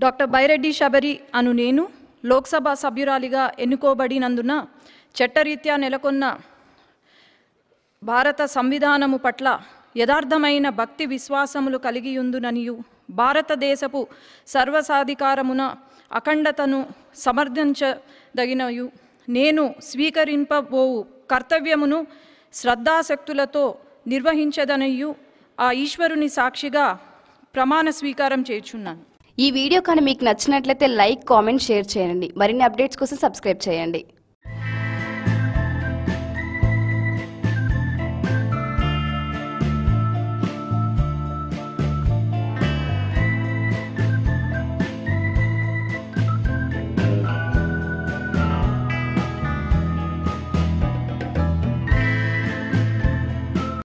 Doctor Byreddy Sabari అను నేను లోక్సభ సభ్యురాలిగా ఎన్నుకోబడినందున చట్టరీత్యా నెలకొన్న భారత సంవిధానము పట్ల యథార్థమైన భక్తి విశ్వాసములు కలిగియుందుననియు భారతదేశపు సర్వసాధికారమున అఖండతను సమర్థించదగినయు నేను స్వీకరింపబోవు కర్తవ్యమును శ్రద్ధాశక్తులతో నిర్వహించదనయు ఆ ఈశ్వరుని సాక్షిగా ప్రమాణ స్వీకారం చేయుచున్నాను. ఈ వీడియో కానీ మీకు నచ్చినట్లయితే లైక్, కామెంట్, షేర్ చేయండి. మరిన్ని అప్డేట్స్ కోసం సబ్స్క్రైబ్ చేయండి.